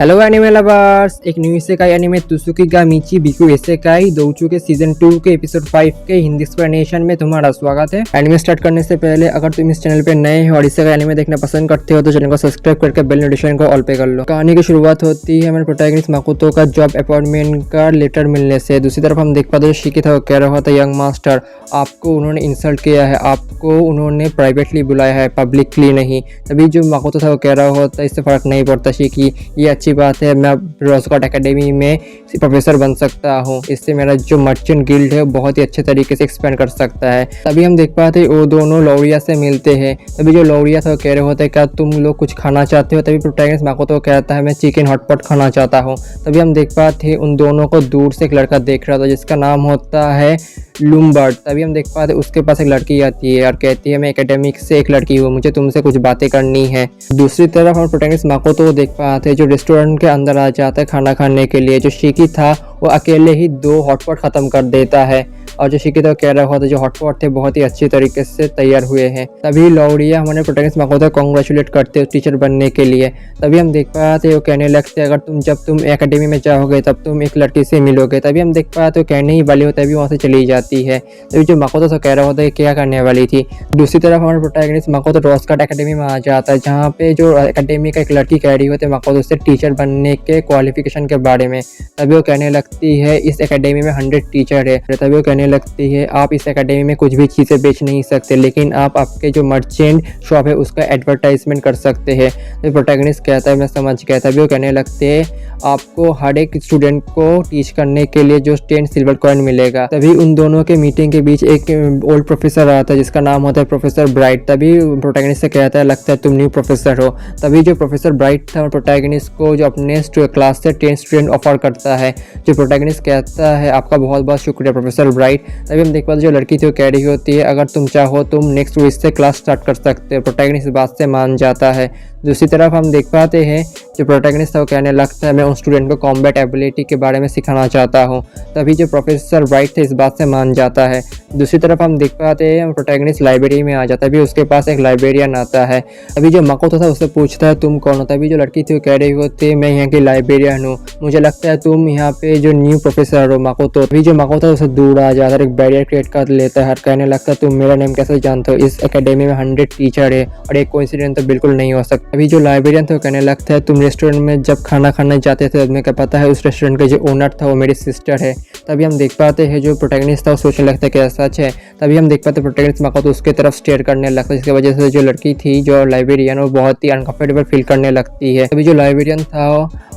Hello anime lovers, एक new isekai anime त्सुकी गा मिची बिकु isekai दोउचु के सीजन 2 के एपिसोड 5 के हिंदी एक्सप्लेनेशन में तुम्हारा स्वागत है। एनिमे स्टार्ट करने से पहले अगर तुम इस चैनल पे नए हो और इसेकाई एनिमे देखना पसंद करते हो तो चैनल को सब्सक्राइब करके बेल नोटिफिकेशन को ऑल पे कर लो। कहानी की शुरुआत होती है हमारे प्रोटैगनिस्ट माकोतो का जॉब अपॉइंटमेंट का लेटर मिलने से। दूसरी तरफ हम देख पाते हैं शिकी था, वो कह रहा था यंग मास्टर आपको उन्होंने इंसल्ट किया है, आपको उन्होंने प्राइवेटली बुलाया है, पब्लिकली नहीं। तभी जो माकोतो था वो कह रहा होता इससे फर्क नहीं पड़ता शिकी, ये अच्छी बात है, मैं रोज गॉड एकेडमी में प्रोफेसर बन सकता हूँ, इससे मेरा जो मर्चेंट गिल्ड है बहुत ही अच्छे तरीके से एक्सपेंड कर सकता है। तभी हम देख पाते वो दोनों लौरिया से मिलते हैं। तभी जो लौरिया था वो कह रहे होते हैं क्या तुम लोग कुछ खाना चाहते हो। तभी प्रोटैगनिस्ट माकोतो कहता है मैं चिकन हॉटपॉट खाना चाहता हूँ। तभी हम देख पाते उन दोनों को दूर से एक लड़का देख रहा था जिसका नाम होता है लूमबर्ट। तभी हम देख पाते उसके पास एक लड़की आती है और कहती है मैं एकेडमिक से एक लड़की हूँ, मुझे तुमसे कुछ बातें करनी है। दूसरी तरफ हम प्रोटैगनिस्ट माकोतो को देख पाते जो रेस्टोरेंट के अंदर आ जाता है खाना खाने के लिए। जो शिकी था वो अकेले ही 2 हॉटपॉट ख़त्म कर देता है और जो शिकी था कह रहा होता जो हॉटपॉट थे बहुत ही अच्छी तरीके से तैयार हुए हैं। तभी लौरिया हमारे प्रोटैगनिस्ट माकोतो को कॉन्ग्रेचुलेट करते टीचर बनने के लिए। तभी हम देख पाते वो कहने लगते अगर जब तुम एकेडमी में जाओगे तब तुम एक लड़की से मिलोगे। तभी हम देख पाते वो कहने ही वाली होता है, तभी वहाँ से चली जाती है। तभी जो माकोतो से कह रहा होता है क्या करने वाली थी। दूसरी तरफ हमारे प्रोटैगनिस्ट माकोतो रोज गॉड एकेडमी में आ जाता है जहाँ पे जो एकेडमी का एक लड़की कह रही होती है माकोतो से टीचर बनने के क्वालिफिकेशन के बारे में। तभी वो कहने लगती है इस एकेडमी में 100 टीचर है। तभी वो कहने लगती है आप इस एकेडमी में कुछ भी चीज़ें बेच नहीं सकते, लेकिन आप आपके जो मर्चेंट शॉप है उसका एडवर्टाइजमेंट कर सकते हैं। तो प्रोटैगनिस्ट कहता है मैं समझ गया। तभी वो कहने लगते हैं आपको हर एक स्टूडेंट को टीच करने के लिए जो 10 सिल्वर कॉइन मिलेगा। तभी उन दोनों के मीटिंग के बीच एक ओल्ड प्रोफेसर आता है जिसका नाम होता है प्रोफेसर ब्राइट। तभी प्रोटैगनिस्ट से कहता है लगता है तुम न्यू प्रोफेसर हो। तभी जो प्रोफेसर ब्राइट था प्रोटैगनिस्ट को जो अपने क्लास से 10 स्टूडेंट ऑफर करता है। जो प्रोटैगनिस्ट कहता है आपका बहुत बहुत शुक्रिया प्रोफेसर ब्राइट। तभी हम देख पाते जो लड़की थी वो कह रही होती है अगर तुम चाहो तुम नेक्स्ट वीक से क्लास स्टार्ट कर सकते हो। प्रोटैगनिस्ट इस बात से मान जाता है। दूसरी तरफ हम देख पाते हैं जो प्रोटैगनिस्ट था वो कहने लगता है मैं उन स्टूडेंट को कॉम्बैट एबिलिटी के बारे में सिखाना चाहता हूँ। तभी जो प्रोफेसर ब्राइट थे इस बात से मान जाता है। दूसरी तरफ हम देख पाते हैं प्रोटैगनिस्ट लाइब्रेरी में आ जाता है। अभी उसके पास एक लाइब्रेरियन आता है। अभी जो माकोतो था उससे पूछता है तुम कौन हो। तभी जो लड़की थी वो कह रही होती है मैं यहाँ की लाइब्रेरियन हूँ, मुझे लगता है तुम यहाँ पे जो न्यू प्रोफेसर हो माकोतो। अभी जो माकोतो था उससे दूर आ जाता है, एक बैरियर क्रिएट कर लेता है और कहने लगता है तुम मेरा नेम कैसे जानते हो, इस एकेडमी में 100 टीचर है और एक कोइंसिडेंस तो बिल्कुल नहीं हो सकता। अभी जो लाइब्रेरियन था वो कहने लगता है तुम रेस्टोरेंट में जब खाना खाने जाते थे तुम्हें क्या पता है उस रेस्टोरेंट का जो ओनर था वो मेरी सिस्टर है। तभी हम देख पाते हैं जो प्रोटैगनिस्ट था वो सोचने लगता है कि सच है। तभी हम देख पाते प्रोटैगनिस्ट माकोतो उसके तरफ स्टेयर करने लगता है जिसकी वजह से जो लड़की थी जो लाइब्रेरियन वो बहुत ही अनकंफर्टेबल फील करने लगती है। तभी जो लाइब्रेरियन था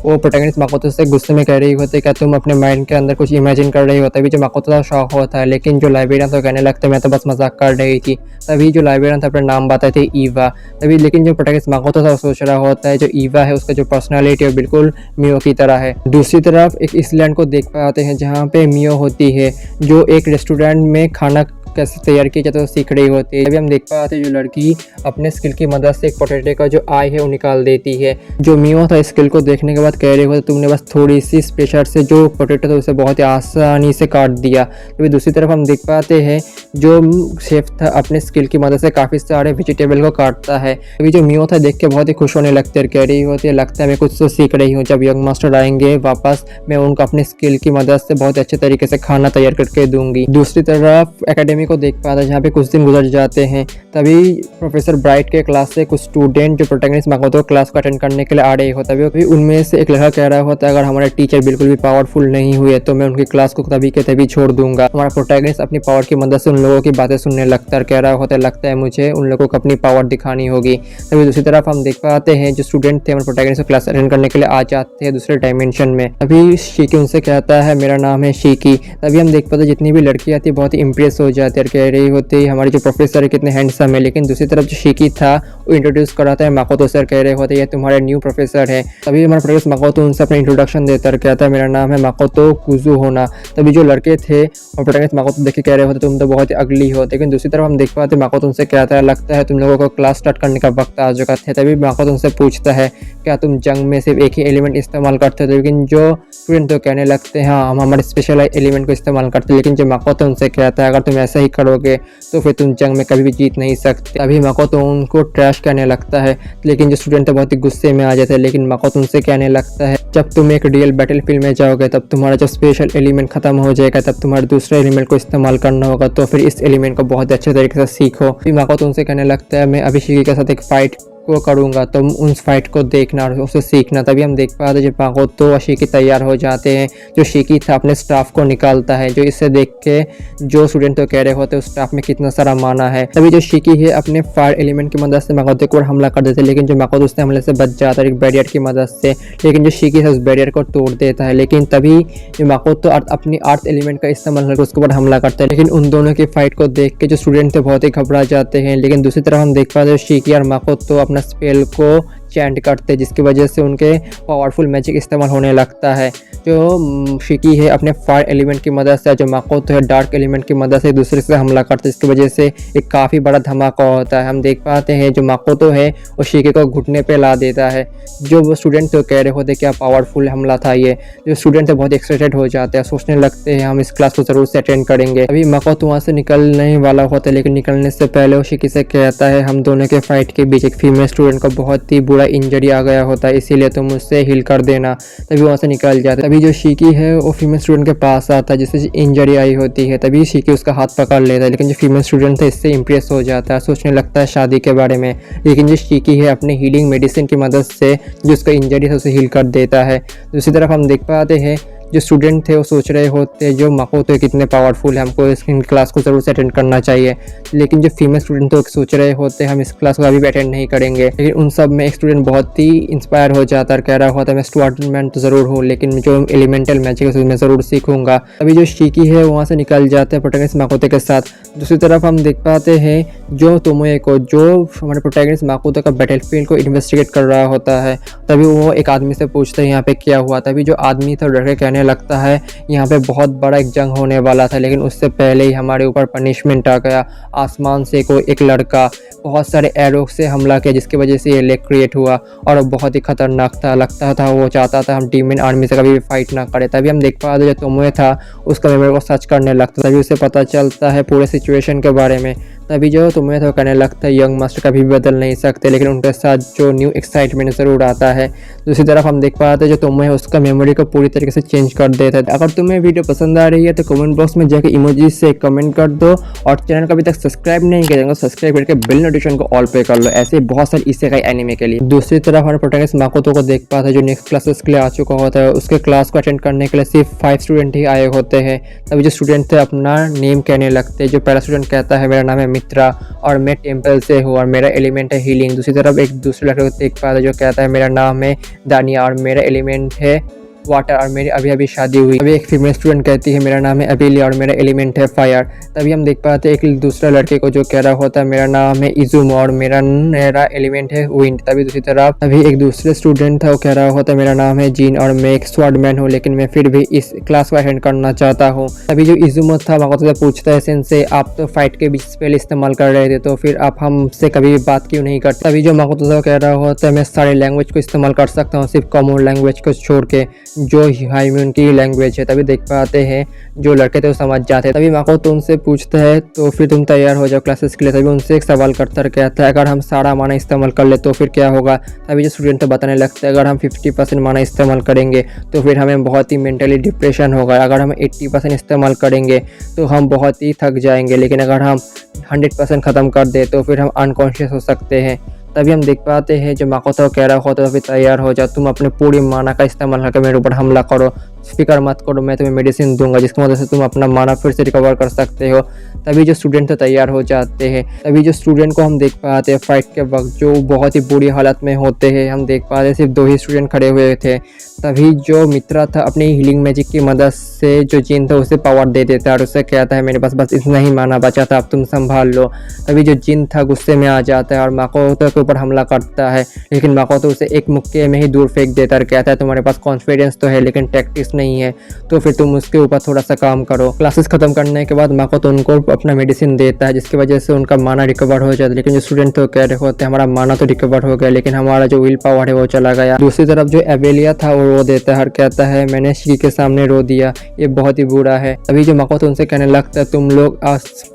वो प्रोटैगनिस्ट माकोतो से गुस्से में कह रही होती है क्या तुम अपने माइंड के अंदर कुछ इमेजिन कर रही हो। तभी जो माकोतो था शौक होता है, लेकिन जो लाइब्रेरियन था कहने लगता है मैं तो बस मजाक कर रही थी। तभी जो लाइब्रेरियन था अपना नाम बताते थे ईवा। तभी लेकिन जो प्रोटैगनिस्ट माकोतो था वो सोच रहा होता है जो ईवा है उसका जो पर्सनालिटी है बिल्कुल मियो की तरह है। दूसरी तरफ एक इसलैंड को देख पाते हैं जहाँ पे मियो होती है जो एक रेस्टोरेंट में खाना कैसे तैयार किया जाता है वो सीख रही होती है। अभी हम देख पाते हैं जो लड़की अपने स्किल की मदद से एक पोटैटो का जो आई है वो निकाल देती है। जो मियो था स्किल को देखने के बाद कह रही होती तुमने बस थोड़ी सी प्रेशर से जो पोटैटो था उसे बहुत ही आसानी से काट दिया। अभी दूसरी तरफ हम देख पाते हैं जो शेफ था अपने स्किल की मदद से काफ़ी सारे वेजिटेबल को काटता है। अभी जो मियो था देख के बहुत ही खुश होने लगते हैं, कह रही होती है लगता है मैं कुछ तो सीख रही हूँ, जब यंग मास्टर आएंगे वापस मैं उनको अपने स्किल की मदद से बहुत अच्छे तरीके से खाना तैयार करके दूंगी। दूसरी तरफ एकेडमी को देख पाता है जहाँ पे कुछ दिन गुजर जाते हैं। तभी प्रोफेसर ब्राइट के क्लास से कुछ स्टूडेंट जो प्रोटैगनिस्ट माकोतो क्लास को अटेंड करने के लिए आ रहे होता है। तभी उनमें से एक लड़का कह रहा होता है अगर हमारे टीचर बिल्कुल भी पावरफुल नहीं हुए तो मैं उनकी क्लास को तभी के तभी छोड़ दूंगा। हमारा प्रोटैगनिस्ट अपनी पावर की मदद से उन लोगों की बातें सुनने लगता है, कह रहा होता है लगता है मुझे उन लोगों को अपनी पावर दिखानी होगी। तभी दूसरी तरफ हम देख पाते हैं जो स्टूडेंट थे हमारे प्रोटैगनिस्ट को क्लास अटेंड करने के लिए आ जाते हैं दूसरे डायमेंशन में। अभी शिकी उनसे कहता है मेरा नाम है शिकी। तभी हम देख पाते हैं जितनी भी लड़की आती है बहुत ही इंप्रेस हो जाती है, कह रही होती है हमारे जो प्रोफेसर है कितने हैंडसम है। लेकिन दूसरी तरफ जो शिकी था वो इंट्रोड्यूस कराता है माकोतो सर, कह रहे होते ये तुम्हारे न्यू प्रोफेसर है। तभी हमारा प्रोफेसर माकोतो उनसे अपना इंट्रोडक्शन देता है, कहता है मेरा नाम है माकोतो कुजू होना। तभी जो लड़के थे और प्रोटैगनिस्ट माकोतो देख के कह रहे होते तुम तो बहुत ही अगली हो। लेकिन दूसरी तरफ हम देख पाते माकोतो उनसे कहता है लगता है तुम लोगों को क्लास स्टार्ट करने का वक्त आ चुका है। तभी माकोतो उनसे पूछता है क्या तुम जंग में सिर्फ एक ही एलिमेंट इस्तेमाल करते हो। लेकिन जो स्टूडेंट तो कहने लगते हैं हाँ हम हमारे स्पेशल एलिमेंट को इस्तेमाल करते हैं। लेकिन जो माकोतो उनसे कहता है अगर तुम ऐसा ही करोगे तो फिर तुम जंग में कभी भी जीत नहीं सकते। अभी माकोतो उनको ट्रैश कहने लगता है, लेकिन जो स्टूडेंट है बहुत ही गुस्से में आ जाते हैं। लेकिन माकोतो उनसे कहने लगता है जब तुम एक रियल बैटलफील्ड में जाओगे तब तुम्हारा जो स्पेशल एलिमेंट खत्म हो जाएगा, तब तुम्हारे दूसरे एलिमेंट को इस्तेमाल करना होगा, तो फिर इस एलिमेंट को बहुत अच्छे तरीके से सीखो। फिर माकोतो उनसे कहने लगता है मैं अभी शिकी के साथ एक फाइट को करूँगा, तुम उस फाइट को देखना और उसे सीखना। तभी हम देख पाते जब माकोतो और शिकी तैयार हो जाते हैं, जो शिकी था अपने स्टाफ को निकालता है, जो इसे देख के जो स्टूडेंट तो कह रहे होते हैं उस स्टाफ में कितना सारा माना है। तभी जो शिकी है अपने फायर एलिमेंट की मदद से माकोतो के ऊपर हमला कर देते हैं, लेकिन जो माकोतो उससे हमले से बच जाता है एक बैरियर की मदद से। लेकिन जो शिकी है उस बैरियर को तोड़ देता है, लेकिन तभी जो माकोतो अपनी अर्थ एलिमेंट का इस्तेमाल करके उसके ऊपर हमला करता है। लेकिन उन दोनों की फाइट को देख के जो स्टूडेंट थे बहुत ही घबरा जाते हैं। लेकिन दूसरी तरफ हम देख पाते हैं शिकी और माकोतो अपना स्पेल को चैंट करते, जिसकी वजह से उनके पावरफुल मैजिक इस्तेमाल होने लगता है। जो शिकी है अपने फायर एलिमेंट की मदद से, जो माकोतो है डार्क एलिमेंट की मदद से एक दूसरे से हमला करते, जिसकी वजह से एक काफ़ी बड़ा धमाका होता है। हम देख पाते हैं जो माकोतो है वो शिकी को घुटने पे ला देता है। जो वो स्टूडेंट तो कह रहे होते क्या पावरफुल हमला था ये, जो स्टूडेंट है बहुत एक्साइटेड हो जाते हैं, सोचने लगते हैं हम इस क्लास को ज़रूर से अटेंड करेंगे। अभी माकोतो वहाँ से निकलने वाला होता है, लेकिन निकलने से पहले वो शिकी से कहता है हम दोनों के फाइट के बीच एक फीमेल स्टूडेंट को बहुत ही बुरा इंजरी आ गया होता है, इसीलिए तुम उससे हील कर देना। तभी वहाँ से निकल जाता है। तभी जो शिकी है वो फीमेल स्टूडेंट के पास आता है जिससे इंजरी आई होती है। तभी शिकी उसका हाथ पकड़ लेता है, लेकिन जो फीमेल स्टूडेंट है इससे इंप्रेस हो जाता है, सोचने लगता है शादी के बारे में। लेकिन जो शिकी है अपने हीलिंग मेडिसिन की मदद से जो उसका इंजरी है उसे हील कर देता है। दूसरी तरफ हम देख पाते हैं जो स्टूडेंट थे वो सोच रहे होते जो माकोतो कितने पावरफुल है, हमको इस क्लास को ज़रूर से अटेंड करना चाहिए। लेकिन जो फीमेल स्टूडेंट थे वो सोच रहे होते हम इस क्लास को अभी भी अटेंड नहीं करेंगे। लेकिन उन सब में एक स्टूडेंट बहुत ही इंस्पायर हो जाता है और कह रहा होता है मैं स्टूडेंट तो ज़रूर हूँ, लेकिन जो एलिमेंटल मैजिक है मैं ज़रूर सीखूंगा। अभी जो शिकी है वहाँ से निकल जाते हैं प्रोटैगनिस्ट माकोतो के साथ। दूसरी तरफ हम देख पाते हैं जो तोमोए को, जो हमारे प्रोटैगनिस्ट माकोतो का बैटलफील्ड को इन्वेस्टिगेट कर रहा होता है, तभी वो एक आदमी से पूछते हैं यहाँ पे क्या हुआ। तभी जो आदमी था डर के कहने लगता है यहाँ पे बहुत बड़ा एक जंग होने वाला था, लेकिन उससे पहले ही हमारे ऊपर पनिशमेंट आ गया। आसमान से कोई एक लड़का बहुत सारे एरो से हमला किया, जिसकी वजह से ये लेक क्रिएट हुआ और वो बहुत ही खतरनाक था। लगता था वो चाहता था हम डीमन आर्मी से कभी भी फाइट ना करें। तभी हम देख पा रहे जो तोमोए था उसका मेमोरी को सर्च करने लगता, तभी उसे पता चलता है पूरे सिचुएशन के बारे में। तभी जो तोमोए था कहने लगता है यंग मास्टर कभी भी बदल नहीं सकते, लेकिन उनके साथ जो न्यू एक्साइटमेंट ज़रूर आता है। दूसरी तरफ हम देख पाते हैं जो तोमोए है उसका मेमोरी को पूरी तरीके से चेंज कर देता है। अगर तुम्हें वीडियो पसंद आ रही है तो कमेंट बॉक्स में जाकर इमोजी से कमेंट कर दो, और चैनल को अभी तक सब्सक्राइब नहीं किया तो सब्सक्राइब करके बेल नोटिफिकेशन को ऑल पे कर लो, ऐसे बहुत सारे इसेकाई एनिमे के लिए। दूसरी तरफ हमारे प्रोटैगनिस्ट माकोतो को देख पाते हैं जो नेक्स्ट क्लासेस के लिए आ चुका होता है। उसके क्लास को अटेंड करने के लिए सिर्फ 5 स्टूडेंट ही आए होते हैं। तभी जो स्टूडेंट थे अपना नेम कहने लगते हैं। जो पहला स्टूडेंट कहता है मेरा नाम है मित्रा और मैं टेम्पल से हूँ और मेरा एलिमेंट है हीलिंग। दूसरी तरफ एक दूसरे लड़के को देख पाते जो कहता है मेरा नाम है दानिया और मेरा एलिमेंट है वाटर और मेरी अभी अभी शादी हुई। अभी एक फीमेल स्टूडेंट कहती है मेरा नाम है अबेलिया और मेरा एलिमेंट है फायर। तभी हम देख पाते हैं एक दूसरा लड़के को जो कह रहा होता है मेरा नाम है इजुमो और मेरा एलिमेंट है विंड। तभी दूसरी तरफ अभी एक दूसरे स्टूडेंट था वो कह रहा होता है मेरा नाम है जीन और मैं एक स्वॉर्डमैन हूँ, लेकिन मैं फिर भी इस क्लास को अटेंड करना चाहता हूँ। तभी जो इजुमो था माकोतो से पूछता है सेंसे आप तो फाइट के बीच स्पेल इस्तेमाल कर रहे थे, तो फिर आप हमसे कभी भी बात क्यों नहीं करते। तभी जो माकोतो था कह रहा होता है मैं सारे लैंग्वेज को इस्तेमाल कर सकता हूँ सिर्फ कॉमन लैंग्वेज को छोड़ के जो हाईम्यून की लैंग्वेज है। तभी देख पाते हैं जो लड़के थे वो समझ जाते हैं। तभी माकोतो उनसे पूछता है तो फिर तुम तैयार हो जाओ क्लासेस के लिए। तभी उनसे एक सवाल करता कहता है अगर हम सारा माना इस्तेमाल कर ले तो फिर क्या होगा। तभी जो स्टूडेंट तो बताने लगता है अगर हम 50% माना इस्तेमाल करेंगे तो फिर हमें बहुत ही मेंटली डिप्रेशन होगा। अगर हम 80% इस्तेमाल करेंगे तो हम बहुत ही थक जाएंगे, लेकिन अगर हम 100% ख़त्म कर दे तो फिर हम अनकॉन्शियस हो सकते हैं। तभी हम देख पाते हैं जो माकोतो कह रहा होता है फिर तैयार हो जाओ, तुम अपने पूरी माना का इस्तेमाल करके मेरे ऊपर हमला करो, फिक्र मत करो, मैं तुम्हें मेडिसिन दूंगा जिसकी मदद से तुम अपना माना फिर से रिकवर कर सकते हो। तभी जो स्टूडेंट तो तैयार हो जाते हैं। तभी जो स्टूडेंट को हम देख पाते हैं फाइट के वक्त जो बहुत ही बुरी हालत में होते हैं। हम देख पाते हैं सिर्फ 2 ही स्टूडेंट खड़े हुए थे। तभी जो मित्रा था अपनी हीलिंग मैजिक की मदद से जो जिन था उसे पावर दे देता है और उसे कहता है मेरे पास बस इतना ही माना बचा था, अब तुम संभाल लो। तभी जो जिन था गुस्से में आ जाता है और माकोतो के ऊपर हमला करता है, लेकिन माकोतो उसे एक मुक्के में ही दूर फेंक देता है। कहता है तुम्हारे पास कॉन्फिडेंस तो है लेकिन टैक्टिक्स नहीं है, तो फिर तुम उसके ऊपर थोड़ा सा काम करो। क्लासेस खत्म करने के बाद माकोतो उनको अपना मेडिसिन देता है जिसकी वजह से उनका माना रिकवर हो जाता है। लेकिन जो स्टूडेंट तो कह रहे होते हैं हमारा माना तो रिकवर हो गया लेकिन हमारा जो विल पावर है वो चला गया। दूसरी तरफ जो एबेलिया था वो रो देता है और कहता है मैंने शी के सामने रो दिया, ये बहुत ही बुरा है। अभी जो मकोतो उनसे कहने लगता है तुम लोग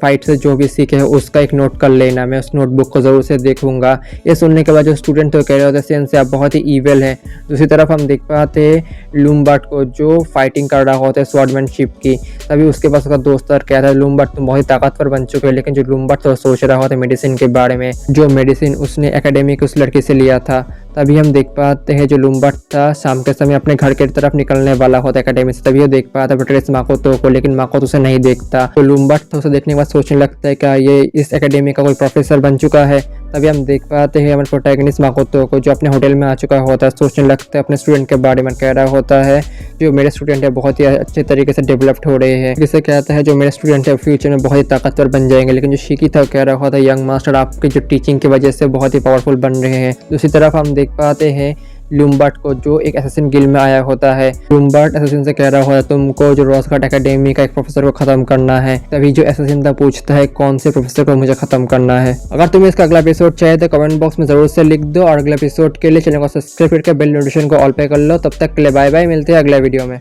फाइट से जो भी सीखे हो उसका एक नोट कर लेना, मैं उस नोटबुक को जरूर से देखूंगा। ये सुनने के बाद जो स्टूडेंट तो कह रहे होते हैं सेंसे आप बहुत ही ईविल हैं। दूसरी तरफ हम देख पाते हैं लूम्बर्ट को जो फाइटिंग कर रहा होता है स्वॉर्डमैनशिप की। तभी उसके पास उसका दोस्त और कहता है लूम्बर्ट तुम बहुत ही ताकतवर बन चुके हो। लेकिन जो लूम्बर्ट तो सोच रहा होता है मेडिसिन के बारे में, जो मेडिसिन उसने एकेडमी की उस लड़की से लिया था। तभी हम देख पाते हैं जो लूम्बर्ट था शाम के समय अपने घर की तरफ निकलने वाला होता है एकेडमी से। तभी वो देख पाता है पेट्रियस माकोतो को, लेकिन माकोतो उसे नहीं देखता। तो लूम्बर्ट तो उसे देखने के बाद सोचने लगता है कि ये इस एकेडमी का कोई प्रोफेसर बन चुका है। तभी हम देख पाते हैं हमारे प्रोटैगनिस्ट माकोतो को जो अपने होटल में आ चुका होता है। सोचने लगता है अपने स्टूडेंट के बारे में, कह रहा होता है जो मेरे स्टूडेंट है बहुत ही अच्छे तरीके से डेवलप्ड हो रहे हैं। जिसे कहता है जो मेरे स्टूडेंट है फ्यूचर में बहुत ही ताकतवर बन जाएंगे। लेकिन जो शिकी था कह रहा होता है यंग मास्टर आपकी जो टीचिंग की वजह से बहुत ही पावरफुल बन रहे हैं। दूसरी तरफ हम देख पाते हैं लूम्बर्ट को जो एक एसेसिन गिल्ड में आया होता है। लूम्बर्ट एसेसिन से कह रहा होता है तुमको जो रोजगार्ड एकेडमी का एक प्रोफेसर को खत्म करना है। तभी जो एसेसिन था पूछता है कौन से प्रोफेसर को मुझे खत्म करना है। अगर तुम्हें इसका अगला एपिसोड चाहिए तो कमेंट बॉक्स में जरूर से लिख दो और अगले एपिसोड के लिए चैनल को सब्सक्राइब करके बेल नोटिफिकेशन को ऑल पे कर लो। तब तक के लिए बाय बाय, मिलते हैं अगले वीडियो में।